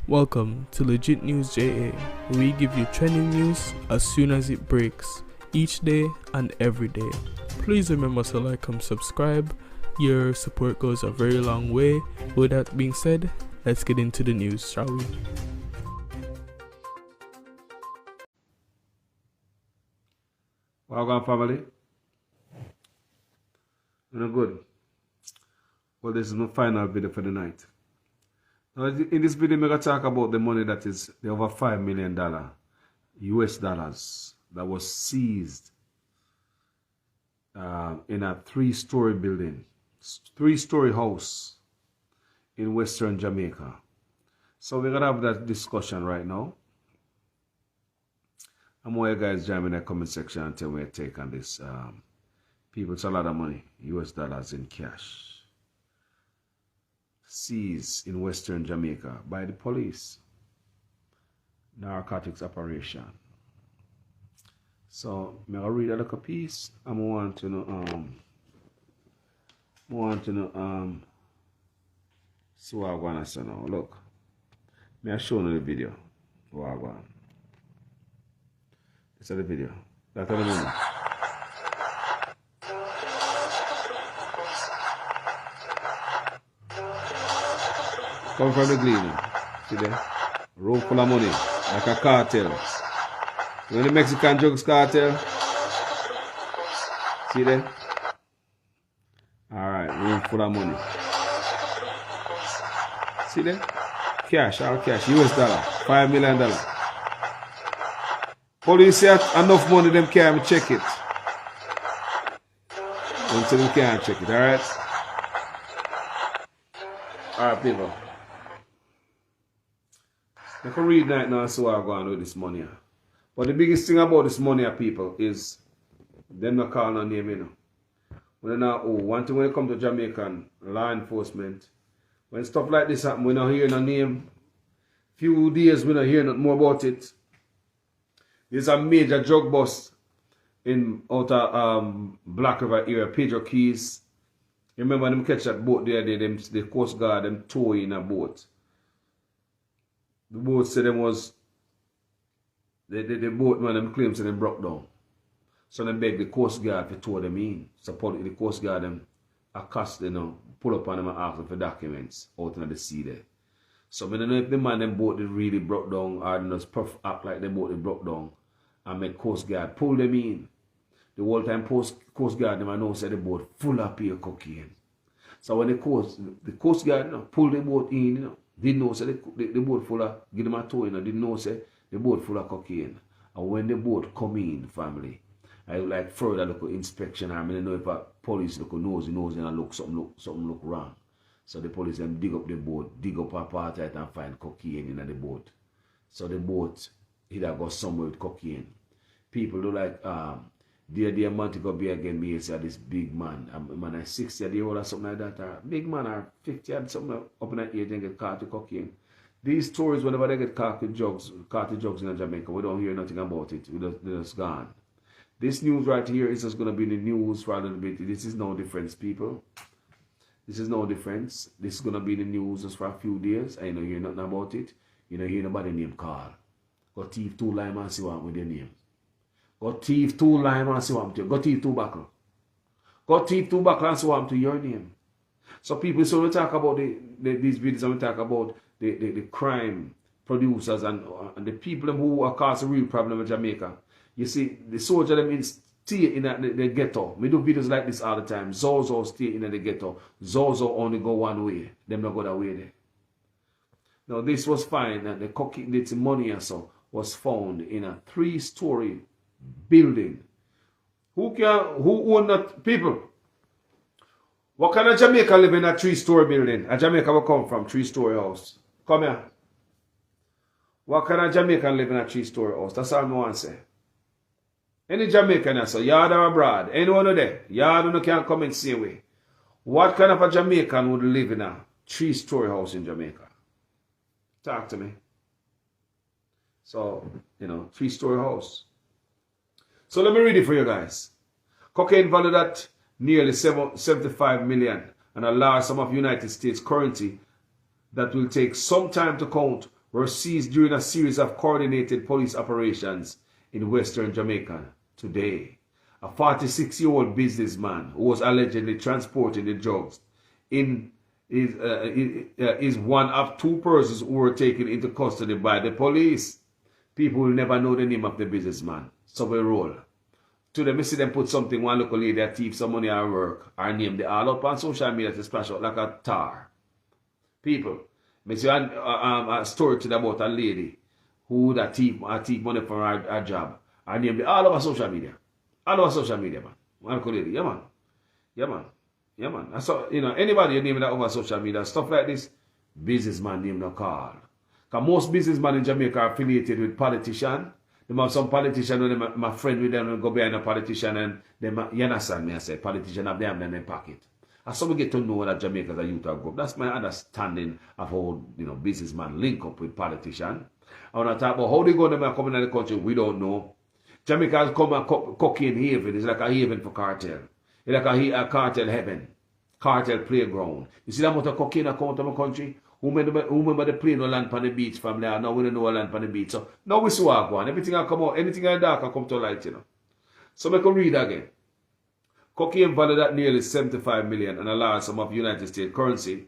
Welcome to Legit News JA, where we give you trending news as soon as it breaks, each day and every day. Please remember to like and subscribe. Your support goes a very long way. With that being said, let's get into the news, shall we? Welcome, family. Good. Well, this is my final video for the night. Now, in this video, I'm going to talk about the money that is the over $5 million US dollars that was seized in a three-story building, three-story house in Western Jamaica. So we're going to have that discussion right now. I'm more you guys jam in the comment section and tell me your take on this. People, it's a lot of money, US dollars in cash, seized in Western Jamaica by the police. Narcotics operation. So, I'm going to read a little piece. I want to know, see what I'm going to say now. Look, I'm showing you the video. What I'm going. This is the video. That's the money. Come from the gleaner. See there? Room full of money. Like a cartel. You know the Mexican drugs cartel? See there? Alright, room full of money. See there? Cash, all cash. US dollar. $5 million. Police say enough money them can't check it. Them say them can't check it, alright? Alright, people. I can read right now and see what I'm going with this money. But the biggest thing about this money, people, is them not calling no name, you know. When they not, one thing when it comes to Jamaican law enforcement, when stuff like this happen, we not hear no name. Few days we not hear nothing more about it. There's a major drug bust in outer Black River area, Pedro Keys. You remember them catch that boat there, the Coast Guard, them tow in a boat. The boat said them was, the boatman them claims that them broke down. So they beg the Coast Guard to tow them in. So the Coast Guard them accost, pull up on them and ask them for documents out in the sea there. So I don't know if the man them boat they really broke down or they just act like the boat they broke down and make Coast Guard pull them in. The whole time Coast Guard them I know said the boat full of pure cocaine. So when the Coast Guard pull the boat in, didn't know say the boat full of, give them a tow didn't know say the boat full of cocaine. And when the boat come in, family, I would like further look inspection. I mean, know if a police look nosy and look something look wrong. So the police them dig up the boat, dig up a part of it and find cocaine in the boat. So the boat either go somewhere with cocaine. People do like dear Montego Bay again, me say this big man. Man is 60 years old or something like that. Or big man or 50 or something up in that age and get caught with cocaine. These stories, whenever they get caught with drugs in Jamaica, we don't hear nothing about it. They're just gone. This news right here is just going to be in the news for a little bit. This is no difference, people. This is no difference. This is going to be in the news just for a few days. I don't hear nothing about it. You don't hear nobody name call. Go thief 2 lime and see what with their name. Go thief 2 lime and see what to you. Go thief 2 buckle. Go thief 2 buckle and see what to your name. So people, so we talk about these videos and we talk about the crime producers and the people who are causing a real problem in Jamaica. You see, the soldier them stay in the ghetto. We do videos like this all the time. Zozo stay in the ghetto. Zozo only go one way. Them not go that way there. Now this was fine and the cocaine, the money and so was found in a 3-story building. Who own that? People? What kind of Jamaica live in a 3-story building? A Jamaica will come from 3-story house. Come here. What kind of Jamaican live in a 3-story house? That's all I want to say. Any Jamaican, so yard or abroad, anyone of there, yard can come and see away. What kind of a Jamaican would live in a 3-story house in Jamaica? Talk to me. So, 3-story house. So let me read it for you guys. Cocaine valued at nearly 75 million and a large sum of United States currency that will take some time to count were seized during a series of coordinated police operations in western Jamaica today. A 46-year-old businessman who was allegedly transporting the drugs is one of two persons who were taken into custody by the police. People will never know the name of the businessman. So we roll. To them, I see them put something, one local lady that thief some money at work, her name, they all up on social media to splash out like a tar. People, I see a story to them about a lady who that thief money for her job. Her name, they all over social media. All over social media, man. One local lady, yeah, man. Yeah, man. Yeah, man. I saw, anybody you name that over social media, stuff like this, businessman name no call. Because most businessmen in Jamaica are affiliated with politicians. They have some politician when my friend with them go behind a politician and them, you understand me, I say, politician have them in their pocket. And so we get to know that Jamaica is a youth group. That's my understanding of how, businessmen link up with politicians. I want to talk about how they go them coming in the country, we don't know. Jamaica has come a cocaine haven. It's like a haven for cartel. It's like a cartel heaven. Cartel playground. You see that much of cocaine that come to my country? Who remember the plane no land on the beach from there? Now we don't know land on the beach. So now we see what go on. Everything will come out, anything in the dark will come to light, So I can read again. Cocaine valued at nearly 75 million and a large sum of United States currency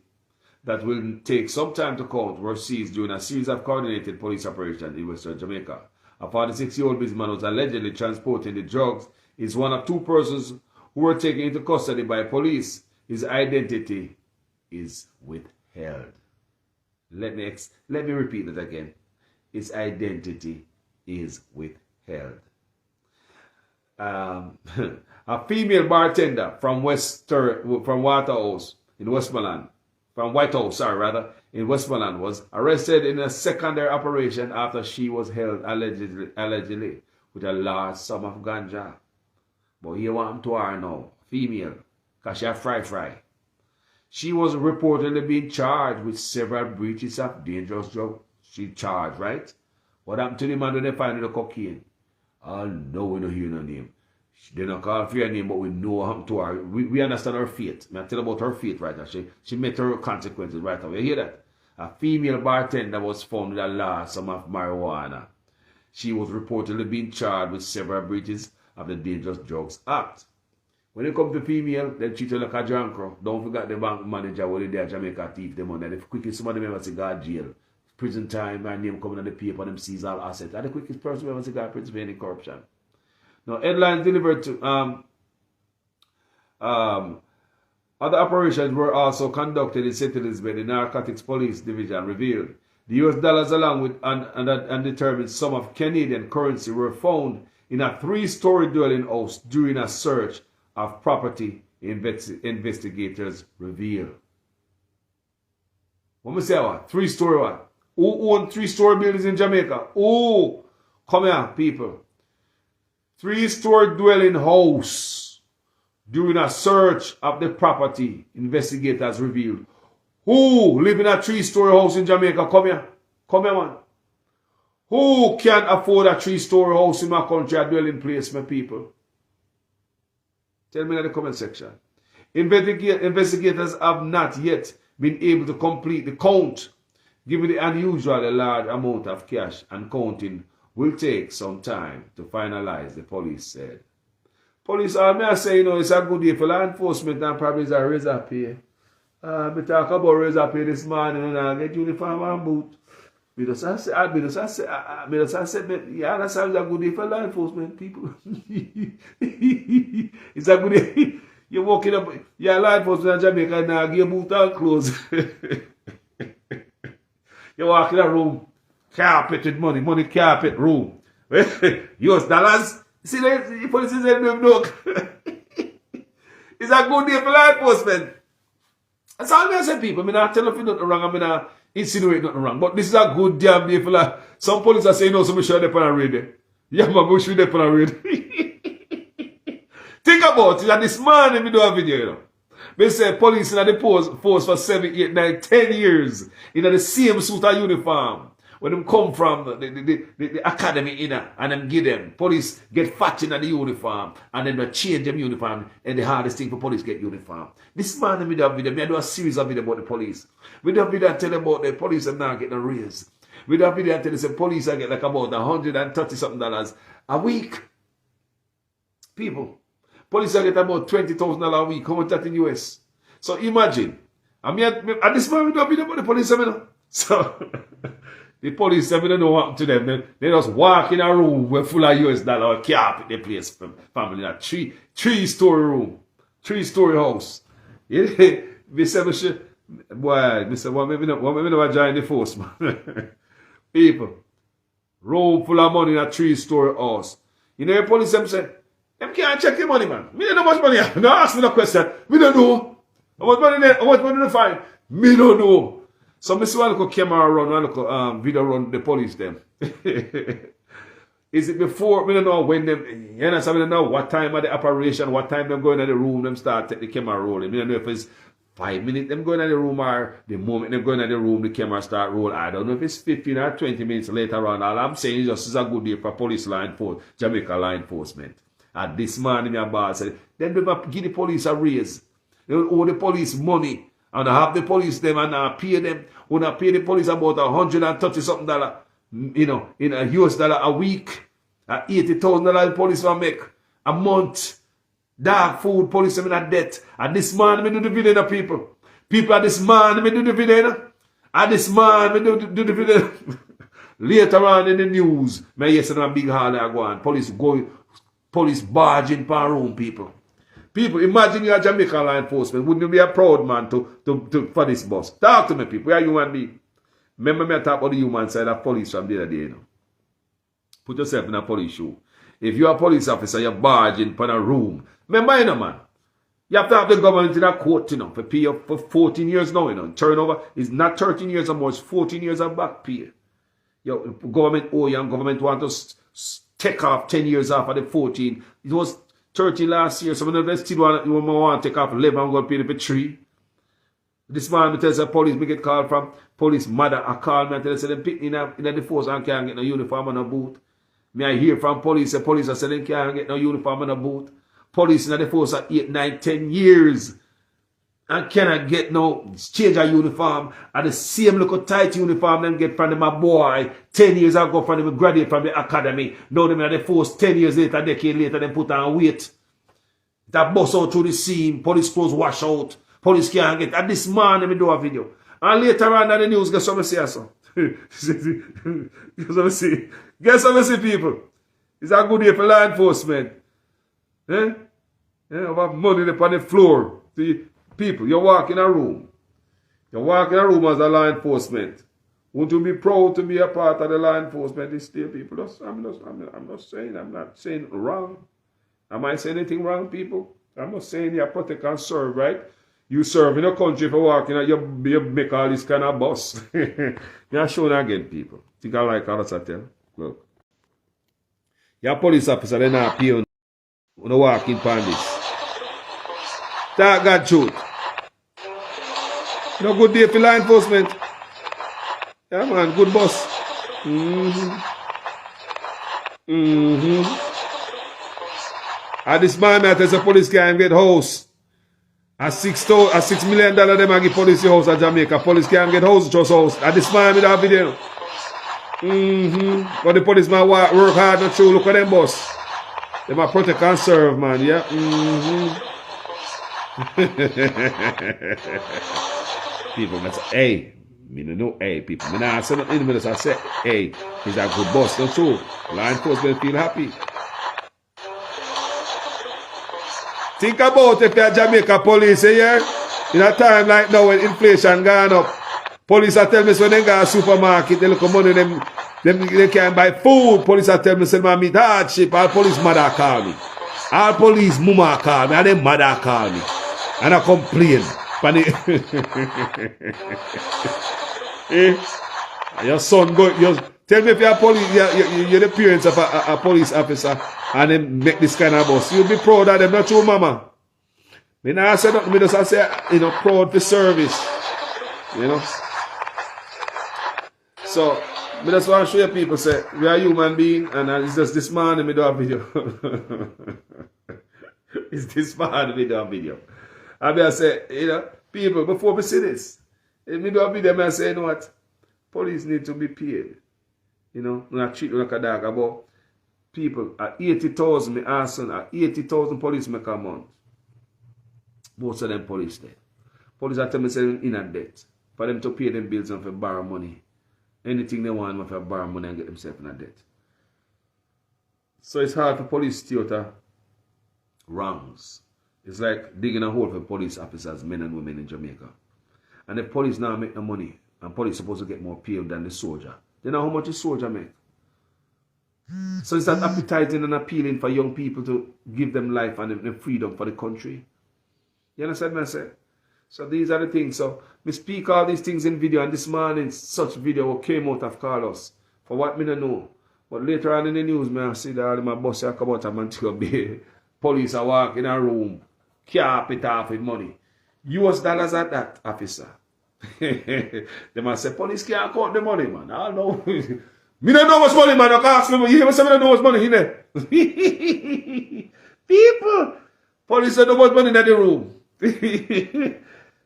that will take some time to count were seized during a series of coordinated police operations in western Jamaica. A 46-year-old businessman was allegedly transporting the drugs. Is one of two persons who were taken into custody by police. His identity is withheld. Let me repeat that again. His identity is withheld. A female bartender from Whitehouse in Westmoreland, in Westmoreland, was arrested in a secondary operation after she was held allegedly with a large sum of ganja. But here what I'm to her now, female, because she a fry. She was reportedly being charged with several breaches of dangerous drug. She charged, right? What happened to the man when they find the cocaine? Oh no, we don't hear no name. They don't call for her name, but we know what happened to her. We understand her fate. I tell about her fate right now. She met her consequences right now. You hear that? A female bartender was found with a large sum of marijuana. She was reportedly being charged with several breaches of the Dangerous Drugs Act. When it comes to female, they treat her like a drunk. Don't forget the bank manager when they Jamaica thief them money. The quickest somebody ever see go to jail. Prison time, my name coming on the paper, them seize all assets. And the quickest person ever see go to prison for any corruption. Now, headlines delivered to other operations were also conducted in St. Elizabeth. The Narcotics Police Division revealed the US dollars along with an undetermined sum of Canadian currency were found in a 3-story dwelling house during a search of property, investigators reveal. What me say what? 3-story what? Who own 3-story buildings in Jamaica? Oh, come here, people. 3-story dwelling house during a search of the property, investigators revealed. Who live in a 3-story house in Jamaica? Come here. Come here, man. Who can afford a 3-story house in my country, a dwelling place, my people? Tell me in the comment section. Investigators have not yet been able to complete the count, given the unusually large amount of cash, and counting will take some time to finalize, the police said. Police, may I say, it's a good day for law enforcement and probably it's a razor pay. We talk about razor pay this morning and I get uniform and boot. Because I said, yeah, that's a good day for law enforcement people. It's a good day. You're walking up, you're law enforcement in Jamaica and now give your boot and clothes. You walk in a room, carpet with money carpet room. US dollars. See, the police said, no. It's a good day for law enforcement. That's all I say, people. I'm not telling you nothing wrong. I'm not insinuate nothing wrong. But this is a good damn day for law. Some police are saying, no, so we should have on a raid. Yeah, man, we should have on a raid. Think about it. And this man, we do a video, They say police in the force for 7, 8, 9, 10 years in the same suit and uniform. When them come from the academy and them give them, police get fat in the uniform and then they change them uniform and the hardest thing for police get uniform. This man we do a video, I do a series of video about the police. We do a video and tell them about the police and now getting a raise. We do a video and tell you say police I get like about $130 something a week. People. Police I get about $20,000 a week. How much that in US? So imagine. At this moment we do a video about the police. So the police, I don't know what happened to them. They just walk in a room where full of US dollar carpet the place. Family, a three-story room. 3-story house. Yeah. We say, boy, we say, what me never join the force, man. People, room full of money in a 3-story house. You know, the police them say, them can't check your money, man. Me don't know how much money. Don't ask me no question. Me don't know. How much money there? How much money they find? Me don't know. So I see one look camera run, one look video run the police them. Is it before? We don't know when them, you know, so we don't know what time of the operation, what time them going in the room, them start take the camera rolling. We don't know if it's 5 minutes them going in the room or the moment them going in the room, the camera start rolling. I don't know if it's 15 or 20 minutes later on. All I'm saying is just it's a good day for police law enforcement, Jamaica law enforcement. And this man in my boss said, then they give the police a raise. They owe the police money. And have the police them and pay them. When I pay the police about $130 something, you know, in a US dollar a week. $80,000 the police will make a month. Dog food, police them in a debt. And this man me do the video, people. People, this man me do the video. And this man me do the video. Later on in the news, me yesterday a big hall I go on. Police barging per room, people. People, imagine you're a Jamaica law enforcement. Wouldn't you be a proud man for this boss? Talk to me, people. Where are human being? Remember me I talk about the human side of police from the other day, you know. Put yourself in a police shoe. If you're a police officer, you're barging in a room. Remember, you know, man. You have to have the government in a court, you know, for pay up for 14 years now, you know. Turnover is not 13 years anymore, it's 14 years of back pay. Your government owe you and government want to take off 10 years off of the 14. It was 13 last year, so when they still want to take off 11 and go pay the 3. This man tells the police, me get called from police mother, I call me and tell them, they pick me in the force and can't get no uniform and no boot. Me I hear from police, the police I say they can't get no uniform and no boot. Police in the force are 8, 9, 10 years and cannot get no change of uniform. And the same little tight uniform them get from my boy 10 years ago from them graduate from the academy. Now them in the force 10 years later, a decade later, them put on weight. That bust out through the seam, police clothes wash out, police can't get. And this man let me do a video. And later on in the news, guess what I say so? Guess what I see, people? It's a good day for law enforcement. Eh? About money upon the floor. See, people, you walk in a room. You walk in a room as a law enforcement. Won't you be proud to be a part of the law enforcement? These still people. I'm not saying wrong. Am I saying anything wrong, people? I'm not saying you protect and serve, right? You serve in a country for walking, you make all this kind of boss. You're showing again, people. Think I like all that I tell? Look. You're a police officer, they're not pay you no walking upon this. Talk God truth. No good day for law enforcement. Yeah, man, good boss. And this man, I tell the police can't get house. A $6 million them I give police house at Jamaica. Police can't get house just house. And this man with that video. But the policeman work hard not true. Look at them boss. They might protect and serve, man, yeah. People must say, hey, me no know, hey, people. Me nah say nothing in the minute. I say, hey, he's a good boss, not true. Law enforcement feel happy. Think about if you're Jamaica police here, in a time like now when inflation gone up, police are telling me so when they go to supermarket, they look at money, they can't buy food. Police are telling me so they meet hardship. All police mother call me. All police mama call me. And them mother call me. And I complain. Your son go, tell me if you're a police, you're the parents of a police officer and they make this kind of boss. You'll be proud of them, not true, mama. Me not say nothing, me just say, you know, proud for service. You know? So, me just want to show you people say, we are human being and it's just this man and me do a video. It's this man and me do a video. And I say, you know, people, before we see this, if me do a video, I say, you know what? Police need to be paid. You know, not treat like a dog. About people at 80,000, me asking, at 80,000 police make a month. Most of them police there. Police are telling me say in a debt. For them to pay them bills and for borrow money. Anything they want, them for borrow money and get themselves in a debt. So it's hard for police to stay out of wrongs. It's like digging a hole for police officers, men and women in Jamaica. And the police now make no money, and police supposed to get more pay than the soldier. They know how much the soldier make. So it's that appetizing and appealing for young people to give them life and the freedom for the country. You understand what I say? So these are the things. So we speak all these things in video, and this morning such video came out of Carlos. For what me don't know. But later on in the news, I see that my boss come out of Montego Bay. Police are walking in a room, cap it off with money. US dollars at that, officer. They must say, police can't count the money, man. I don't know. Me don't know what's money, man. I can't ask me. You hear me say, me don't know what's money in there. People. Police don't know what's money in the room.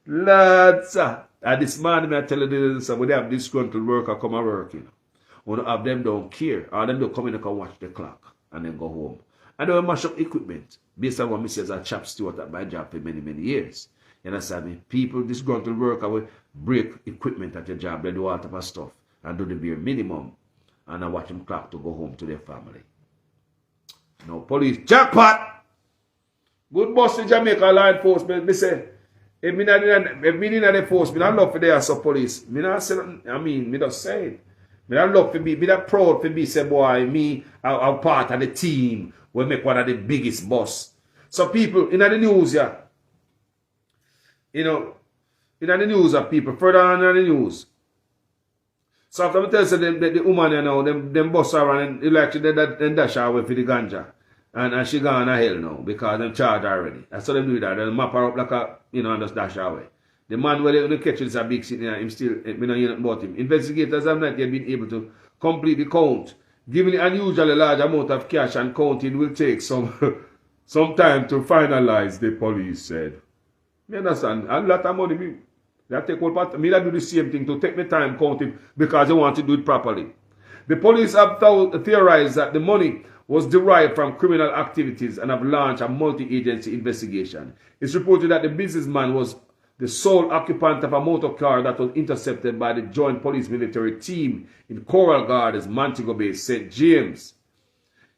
Lads. And this man, I tell you this, when they have disgruntled worker come and work, you know. One of them don't care. Or them don't come in and watch the clock and then go home. And they will mash up equipment. Based on what me says, I chap steward at my job for many, many years. You understand me? People, disgruntled worker will break equipment at your job. They do all type of stuff and do the bare minimum. And I watch them clock to go home to their family. No police. Jackpot! Good boss in Jamaica law enforcement. Me say, if me not in the force, me not love for there so police. Me not say, I mean, me just say it. Me not love for me not proud for me, say boy, me, I'm part of the team. We make one of the biggest boss. So people, in the news, yeah. You know, in the news of people, further on in the news. So after I tell you the woman, you know, them boss around and like they dash away for the ganja. And she gone to hell now because them charged already. That's how them do that. They map her up like a, you know, and just dash away. The man where they catch is a big city, him still, we don't hear nothing about him. Investigators have not yet been able to complete the count. Given the unusually large amount of cash and counting will take some time to finalize, the police said. You understand? A lot of money, me that take all part. Me that do the same thing to take the time counting because they want to do it properly. The police have theorized that the money was derived from criminal activities and have launched a multi-agency investigation. It's reported that the businessman was the sole occupant of a motor car that was intercepted by the Joint Police Military Team in Coral Gardens, Montego Bay, St. James.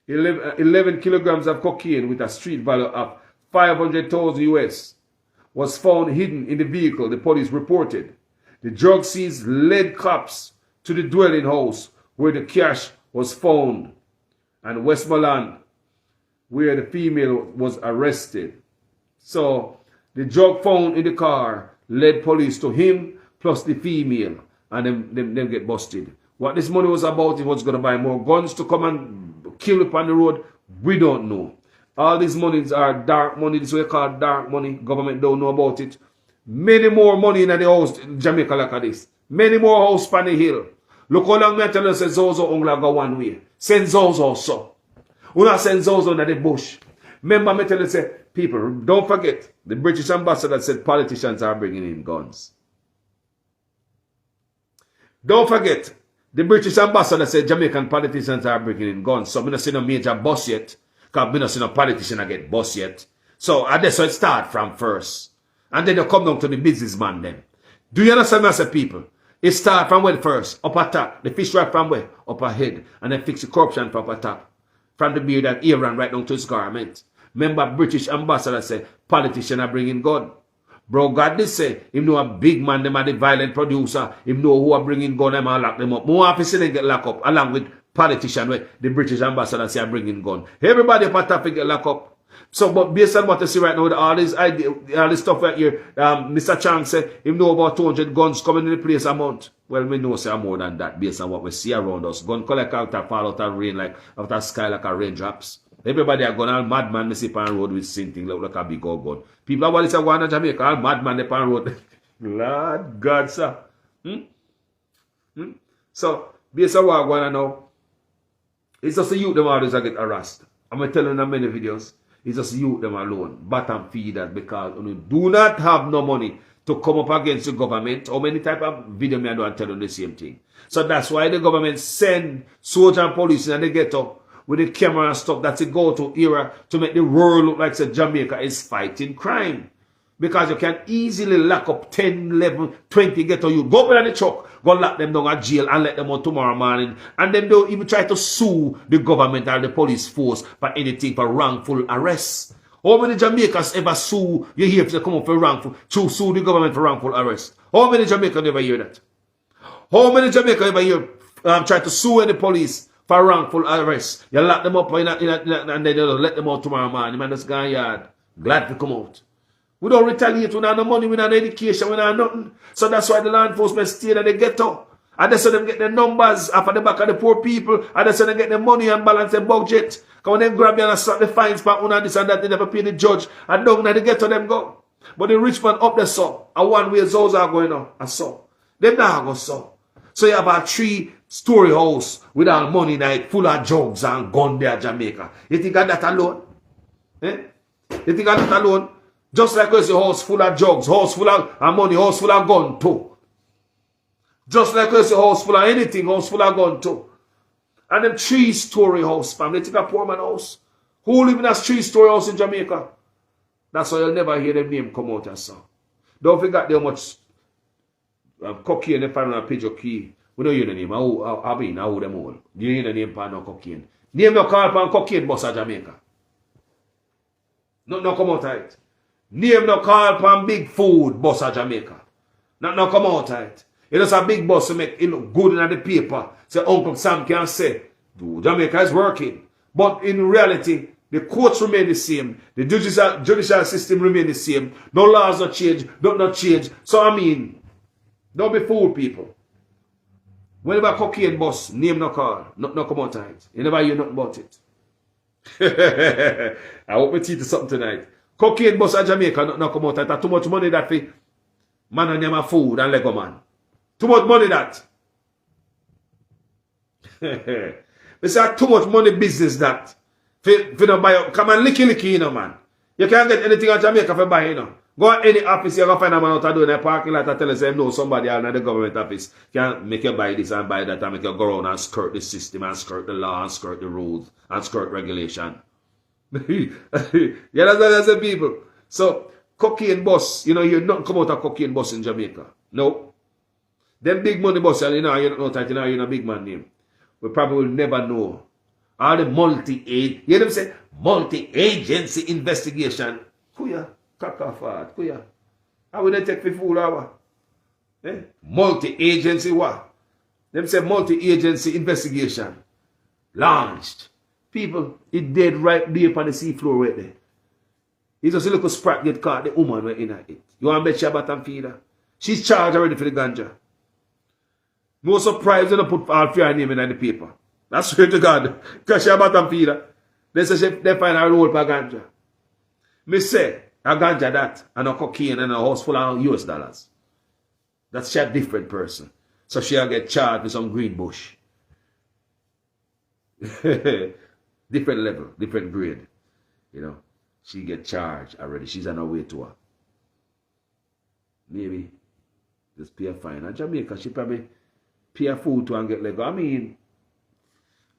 11 kilograms of cocaine with a street value of 500,000 US was found hidden in the vehicle, the police reported. The drug seized led cops to the dwelling house where the cash was found, and Westmoreland, where the female was arrested. So, the drug found in the car led police to him plus the female, and them get busted. What this money was about, it was going to buy more guns to come and kill upon the road, we don't know. All these monies are dark money, this is what we call dark money. Government don't know about it. Many more money in the house in Jamaica like this. Many more house on the hill. Look how long me tell you say Zozo only go one way. Send Zozo so. We not send Zozo in the bush. Remember me tell you say, people, don't forget, the British ambassador said politicians are bringing in guns. Don't forget, the British ambassador said Jamaican politicians are bringing in guns. So we not see no major boss yet. Because we not see no politician get boss yet. So that's how it start from first. And then you come down to the businessman then. Do you understand what I say, people? It start from where first? Upper top. The fish right from where? Upper head. And then fix the corruption from upper top. From the beard and ear and right down to his garment. Remember, British ambassador say, politicians are bringing gun. Bro, God this say, him know a big man, them are the violent producer. Him know who are bringing gun, them and lock them up. More officer they get locked up, along with politicians where the British ambassador say are bringing gun. Everybody up at top get locked up. So, but based on what you see right now, all this stuff right here, Mr. Chang said, him know about 200 guns coming in the place a month. Well, we know say more than that based on what we see around us. Gun collect out and fall out of rain, like out of sky like a raindrops. Everybody are going all madman, me see on road with same thing like a big old gun. People are what going to Jamaica, all madman they on road. Lord God, sir. So, based on what I'm going to know, it's just the youth them always get harassed. I'm going to tell you in many videos, it's just youth them alone, bottom feeders, because you do not have no money to come up against the government. How many type of video me I do and tell them the same thing? So that's why the government send soldier and police in the ghetto with the camera and stuff. That's a go-to era to make the world look like Jamaica is fighting crime. Because you can easily lock up 10, 11, 20 ghetto youth. Go up in the truck, go lock them down at jail and let them out tomorrow morning. And then they'll even try to sue the government or the police force for anything for wrongful arrest. How many Jamaicans ever sue, you hear if they come up for wrongful, sue the government for wrongful arrest? How many Jamaicans ever hear that? How many Jamaicans ever hear try to sue any police for wrongful arrest? You lock them up and then they'll let them out tomorrow morning. Man, that's gone yard. Glad to come out. We don't retaliate, we don't have no money, we don't have education, we don't have nothing. So that's why the law enforcement stay in the ghetto. And that's how them get the numbers off of the back of the poor people. And that's how they get the money and balance the budget. Because when they grab you and start the fines for one and this and that, they never pay the judge. And down in the ghetto them go. But the rich man up there saw. And one way those are going on. I saw. Them now go saw. So you have a 3-story house with all money in it, full of drugs and gun there in Jamaica. You think of that alone? Eh? You think of that alone? Just like there's a house full of drugs, house full of money, house full of gun too. Just like there's a house full of anything, house full of gun too. And them 3-story house, fam. They take a poor man house. Who live in a 3-story house in Jamaica? That's why you'll never hear them name come out as so. Don't forget how much cocaine they find on a page of key. We don't hear the name. I mean, I hold them all. You hear the name for no cocaine. Name no call for cocaine boss of Jamaica. No come out of it. Name no call for big food boss of Jamaica. No come out of it. It is a big boss to make it look good in the paper. So Uncle Sam can say, Jamaica is working. But in reality, the courts remain the same. The judicial system remain the same. No laws not change. Don't not change. So I mean, don't be fooled, people. Whenever cocaine boss, name no call. No come out of it. You never hear nothing about it. I hope we teach you something tonight. Cocaine boss at Jamaica not come out of it. Too much money that for man and them food and Lego man. Too much money that. They say too much money business that. If you don't buy up, come and licky, you know, man. You can't get anything at Jamaica for buy, you know. Go to any office, you can find a man out there in a parking lot and tell us, no, somebody out in the government office can make you buy this and buy that and make you go around and skirt the system and skirt the law and skirt the rules and skirt regulation. You understand as a people? So, cocaine boss, you know, you not come out of cocaine boss in Jamaica. No. Them big money boss, you know, you don't know that, you know, you're a big man name. We probably will never know. All the you hear them say, multi-agency investigation. Kuya, kakafat, kuya. How will they take for fool hour? Eh? Multi-agency what? Them say multi-agency investigation. Launched. People, it dead right there on the sea floor right there. It's just a little sprat get caught, the woman right in it. You want to bet she a bottom feeder? She's charged already for the ganja. No surprise they don't put all fair name in the paper. That's straight to God. Because she a bottom feeder. They say they find a role for ganja. Me say, a ganja that, and a cocaine and a house full of US dollars. That's she a different person. So she'll get charged with some green bush. Different level, different grade. You know, she get charged already. She's on her way to her. Maybe just pay a fine. And Jamaica, she probably pay a food to and get let go. I mean,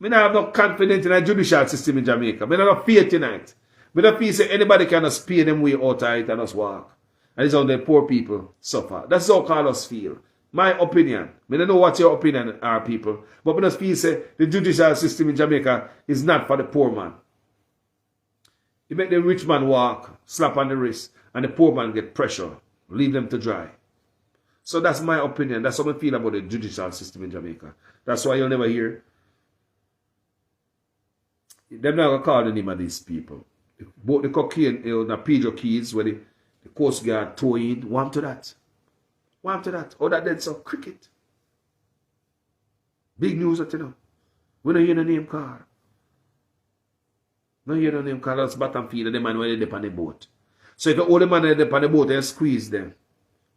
I don't have no confidence in the judicial system in Jamaica. I don't have faith in it. I don't feel say anybody can just pay them way out of it and just walk. And it's how the poor people suffer. That's how Carlos feel. My opinion. I don't know what your opinion are, people. But I just feel say the judicial system in Jamaica is not for the poor man. You make the rich man walk, slap on the wrist, and the poor man get pressure. Leave them to dry. So that's my opinion. That's how I feel about the judicial system in Jamaica. That's why you'll never hear them not gonna call the name of these people. Both the cocaine, the Pedro keys where the Coast Guard tow in, one to that. One to that. Oh, that dead so cricket. Big news that you know. We don't hear the name call. No hear the name call. That's bottom feeder the man when they dip on the boat. So if you hold the man when they dip on the boat and squeeze them,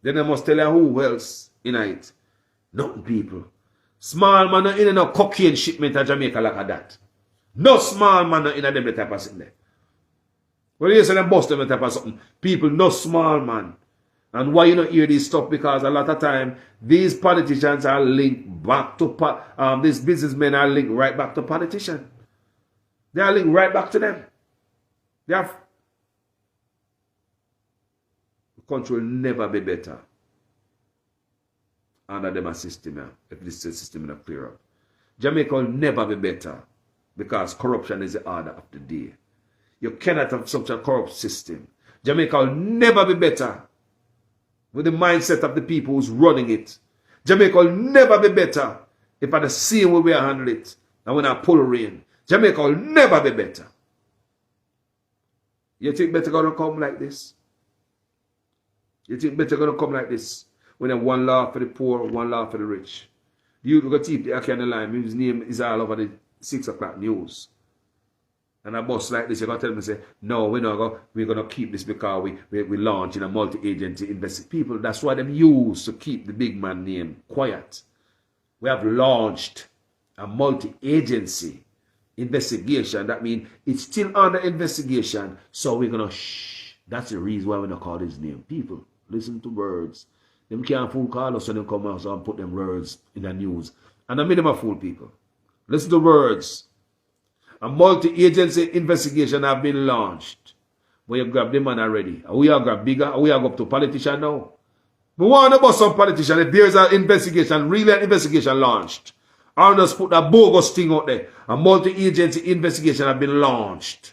then they must tell you who else in it. Nothing people. Small man in no cocaine shipment at Jamaica like that. No small man in them type of thing there. When you say them bust them type of something, people, no small man. And why you not hear this stuff? Because a lot of time, these politicians are linked back to, these businessmen are linked right back to politicians. They are linked right back to them. They have, the country will never be better under them a system, if this system is clear up. Jamaica will never be better because corruption is the order of the day. You cannot have such a corrupt system. Jamaica will never be better with the mindset of the people who's running it. Jamaica will never be better if at the same way we handle it and when I pull rain. Jamaica will never be better. You think better gonna come like this? You think better gonna come like this? When have one law for the poor, one law for the rich. The youth will keep the Aki on the line. His name is all over the 6 o'clock news. And a boss like this, you're going to tell me, say, no, we're going to keep this because we launch in a multi-agency investigation. People, that's why them use to keep the big man name quiet. We have launched a multi-agency investigation. That means it's still under investigation. So we're going to shh. That's the reason why we're going to call his name. People, listen to words. Them can't fool call us when they come out and put them words in the news. And I mean them a fool people. Listen to words. A multi-agency investigation have been launched. But you grab the man already. Are we are grab bigger? Are we are go up to politician now? We want to bust some politician. If there's an investigation, really an investigation launched. I'll just put that bogus thing out there. A multi-agency investigation have been launched.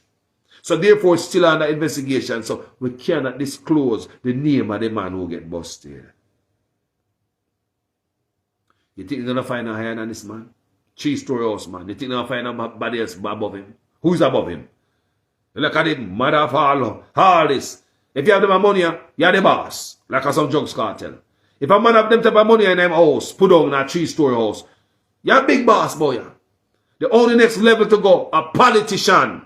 So therefore it's still under investigation. So we cannot disclose the name of the man who get busted. You think you're going to find a higher than this man? 3-story house, man. You think you're going to find somebody else above him? Who's above him? Look at him, mother of all this. If you have them money, you're the boss. Like some drugs cartel. If a man have them type of money in them house, put on a 3-story house, you're a big boss, boy. The only next level to go, a politician.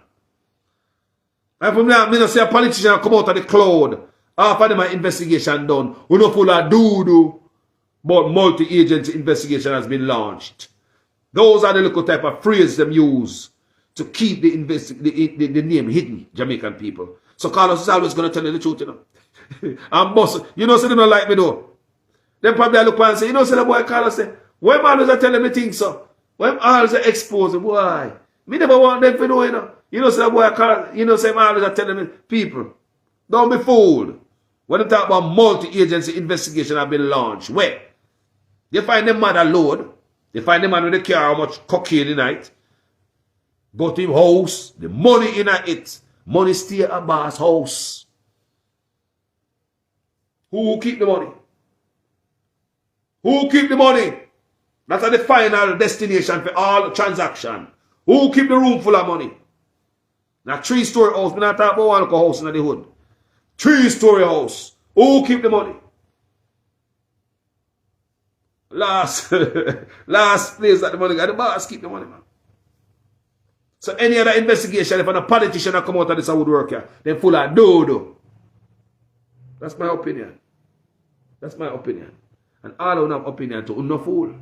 And from that, I don't say a politician come out of the cloud. After them investigation done, we no full of doo-doo. But multi-agency investigation has been launched. Those are the little type of phrases them use to keep the name hidden, Jamaican people. So Carlos is always going to tell you the truth, you know. And boss, you know, so they don't like me though. Then probably I look and say, you know, so the boy Carlos say, why man always telling me things so? Why am always exposing? Why? Me never want them to know, you know. You know, so the boy Carlos, you know, so I'm always telling me, people, don't be fooled. When they talk about multi-agency investigation have been launched, where? You find them man alone. You find them man with the car, how much cocaine in it. Go to him house, the money in it. Money stay at a boss house. Who keep the money? Who keep the money? That's the final destination for all transaction. Who keep the room full of money? Now 3-story house, we not talk about one house in the hood. 3-story house. Who keep the money? Last place that the money got, the boss keep the money, man. So any other investigation, if a politician come out of this woodwork here, they're full of dodo. That's my opinion. That's my opinion. And all of them have opinion too. No fool.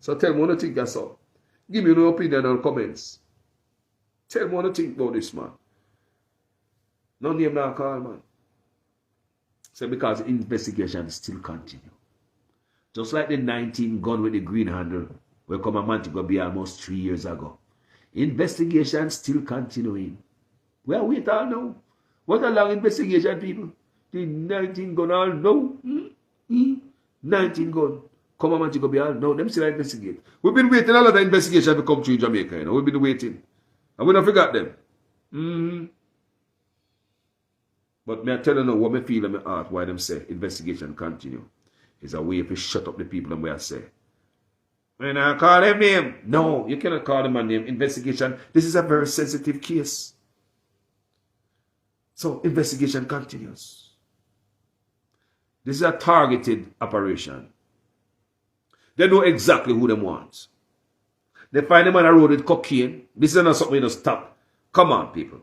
So tell me what you think that's all. Give me your opinion in the comments. Tell me what you think about this, man. No name now call, man. So because the investigation still continue. Just like the 19 gun with the green handle, where come a man to go be almost 3 years ago. Investigation still continuing. Well, wait all now. What a long investigation, people. The 19 gun all no. 19 gun. Come a man to go be all no. Them still investigate. We've been waiting a lot of investigation to come through Jamaica, you know. We've been waiting. And we don't forget them. But me I tell you now what me feel in my heart why them say investigation continue. Is a way to shut up the people and where I say. When I call them name. No, you cannot call them a name. Investigation. This is a very sensitive case. So investigation continues. This is a targeted operation. They know exactly who them want. They find them on a road with cocaine. This is not something to stop. Come on, people.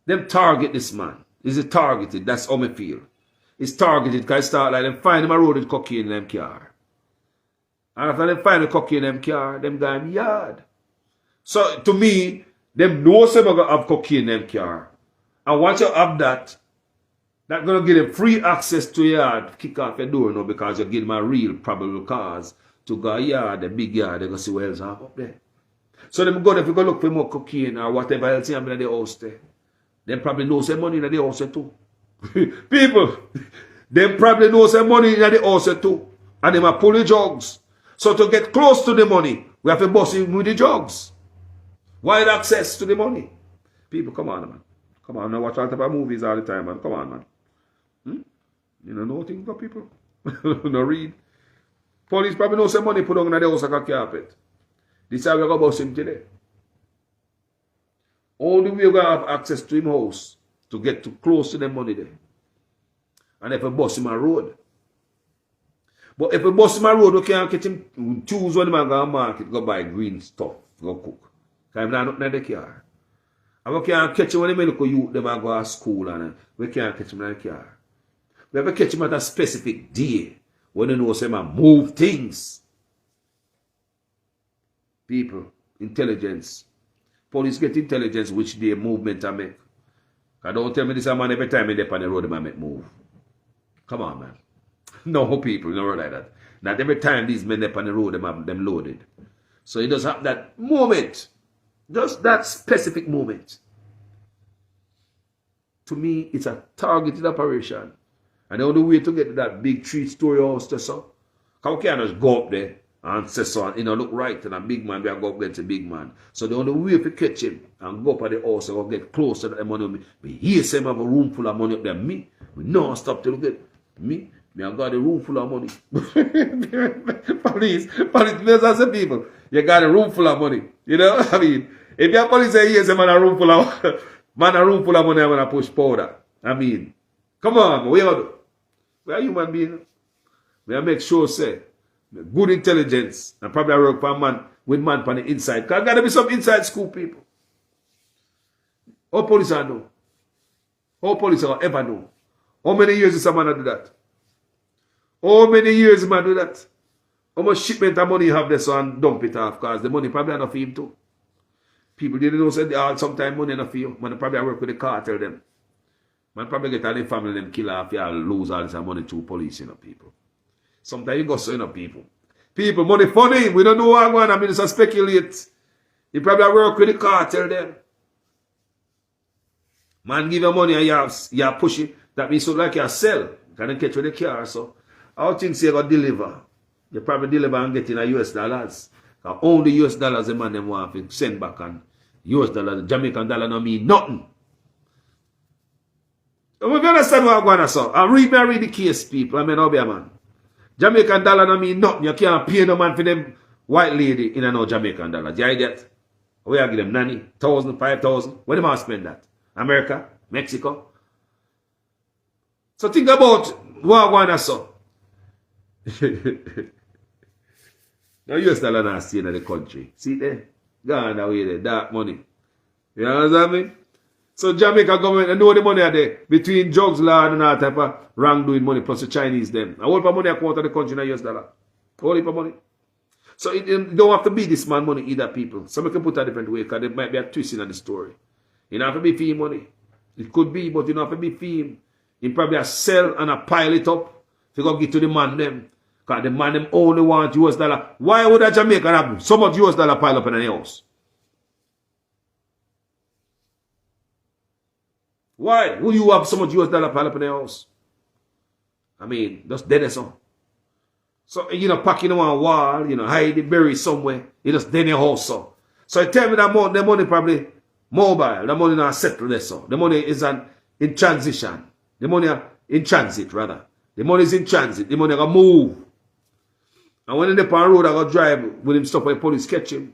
Them target this man. This is targeted. That's how me feel. It's targeted because start like them find them a road with cocaine in them car. And after them find the cocaine in them car, them go in yard. So to me, them know some are gonna have cocaine in them car. And once you have that, That's going to give them free access to your yard, kick off your door now because you give them a real probable cause to go yard, the big yard, they go see what else have up there. So them go there, if you go look for more cocaine or whatever else you have in the house there. They probably know some money in the house too. People, they probably know some money in the house too. And they might pull the drugs. So to get close to the money, we have to bust in with the drugs. Wide access to the money. People, come on, man. Come on, I watch all type of movies all the time, man. Come on, man. You know nothing about people. No read. Police probably know some money put on the house like a carpet. This is how we're going to bust him today. Only way we're going to have access to him house to get too close to the money there. And if we bust him a road. But if we bust him a road, we can't catch him choose when man go to market, go buy green stuff, go cook. Because I'm not in the car. And we can't catch him when they look at youth, they go to school and we can't catch him in the car. We have to catch him at a specific day when they know say man move things. People, intelligence. Police get intelligence which day movement I make. Don't tell me this man every time they on the road they make move. Come on, man. No people, no like that. Not every time these men up on the road them loaded. So it does have that moment. Just that specific moment. To me, it's a targeted operation. And the only way to get to that big 3-story house to so. How can I just go up there and say so, and look right and a big man, we are going against a big man. So the only way to catch him and go up at the house and get close to the money. But here say have a room full of money up there. Me, we no stop to look at me. I got a room full of money. police, there's some people. You got a room full of money. You know, I mean, if your police say yes, man a room full of money, I'm gonna push powder. I mean, come on, we are human beings. We make sure say good intelligence and probably work for man with man on the inside. Because gotta be some inside school people. How police are know? How police are ever know? How many years is a man do that? How many years is man do that? How much shipment of money you have there so and dump it off? Because the money probably enough for him too. People didn't know say they all sometimes money enough for you. Man probably work with the cartel them. Man probably get all the family them kill off you lose all this money to police, you know, people. Sometimes you go so, you know, people. People, money funny. We don't know what going on. I mean, it's a speculate. You probably work with the cartel them. Man give you money and you push it. That means so like you sell. Can you catch with the car, so. How things you got deliver? You probably deliver and get in a US dollars. Because only US dollars the man them want to send back and US dollars, Jamaican dollar don't mean nothing. If you understand what I'm going to say, I read the case, people. I mean, I'll be a man. Jamaican dollar don't mean nothing. You can't pay no man for them white lady in a no Jamaican dollar. Do you idiot? We are give them 90,000, 5,000. Where do you spend that? America? Mexico? So think about what I'm going to say. Now US dollar not stay in the country. See there? Gone away there. Dark money. You understand me? So Jamaica government, they know the money are there. Between drugs, law and all type of wrongdoing money plus the Chinese them. And all the money I come out of the country in US dollar. All the money. So it don't have to be this man money either, people. Some can put it a different way because there might be a twist in the story. You don't have to be fee money. It could be, but you don't have to be fee. You probably a sell and a pile it up. If you go get to the man them. Because the man them only want US dollar. Why would a Jamaican have so much US dollar pile up in the house? Why would you have so much US dollar pile up in the house? I mean, just dead or so. So, you know, packing on a wall, you know, hide it, bury somewhere. You just dead in your house, so. So you tell me that the money probably mobile. The money not settled there, so. The money is in transition. The money in transit, rather. The money is in transit. The money going to move. And when they're on the road, I go drive with him stop when the police catch him.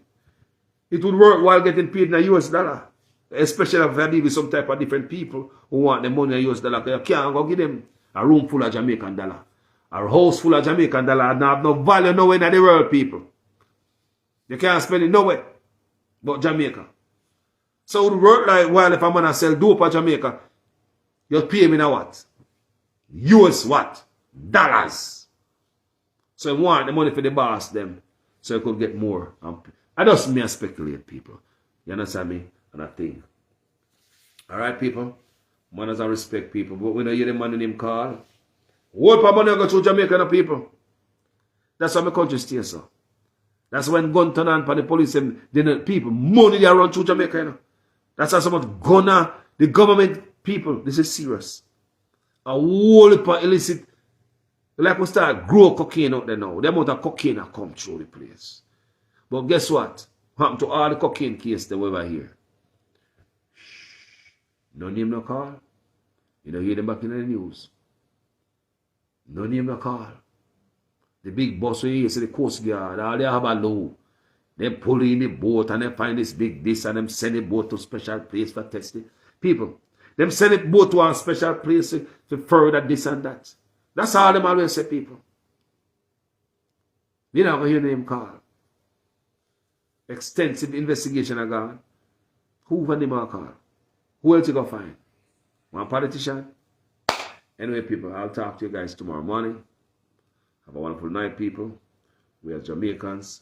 It would work while getting paid in a US dollar. Especially if I deal with some type of different people who want the money in US dollar. Because you can't go give them a room full of Jamaican dollar. A house full of Jamaican dollar and have no value nowhere in the world, people. You can't spend it nowhere but Jamaica. So it would work like while if I'm going to sell dope at Jamaica, you pay me now what? US what? Dollars. So you want the money for the boss them so you could get more. I just me speculate, people. You understand me? And I think. Alright, people. Manners and respect people. But we don't hear the man in him call. What pa money go through Jamaica no people? That's why my country stays so. That's when gun turn on for the police and the people. Money they run through Jamaica, you know. That's why so much gunner, the government people. This is serious. A whole heap of illicit. Like we start grow cocaine out there now. The amount of cocaine that come through the place. But guess what? What happened to all the cocaine cases that we ever hear? No name, no call. You don't hear them back in the news. No name, no call. The big boss where you see the Coast Guard, all they have a low. They pull in the boat and they find this big this and them send the boat to special place for testing. People, them send the boat to a special place to further this and that. That's all them always say, people. You don't hear name call. Extensive investigation are gone. Who van them all call? Who else you gonna find? One politician? Anyway, people, I'll talk to you guys tomorrow morning. Have a wonderful night, people. We as Jamaicans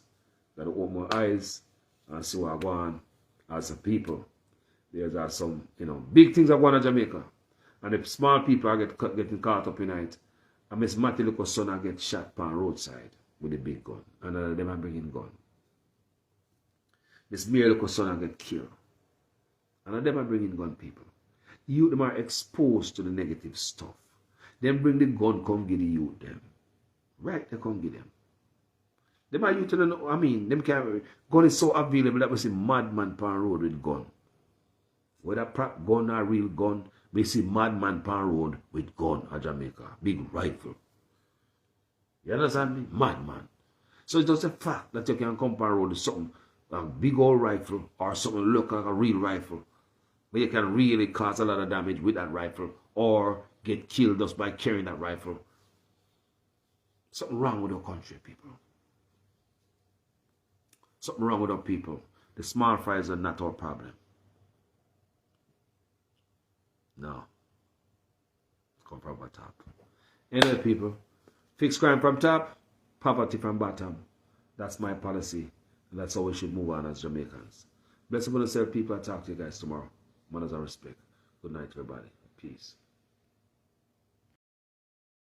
gotta open our eyes and see what going on as a people. There's some, big things that go on in Jamaica. And if small people are getting caught up in it, and Miss Matty look son I get shot on roadside with a big gun. And none of them are bringing gun. Miss Mary look son I get killed. And none of them are bringing gun, people. Youth them are exposed to the negative stuff. Them bring the gun, come give the youth them. Right, they come give them. Them are youth, them can gun is so available that we see madman pan road with gun. Whether prop gun or real gun, we see madman pan road with gun at Jamaica. Big rifle. You understand me? Madman. So it's just a fact that you can come pan road with something, a big old rifle or something look like a real rifle. But you can really cause a lot of damage with that rifle or get killed just by carrying that rifle. Something wrong with our country, people. Something wrong with our people. The small fries are not our problem. No. Come from the top. Anyway, people, fix crime from top, poverty from bottom. That's my policy. And that's how we should move on as Jamaicans. Blessed upon yourself, people. I'll talk to you guys tomorrow. Manners and respect. Good night, everybody. Peace.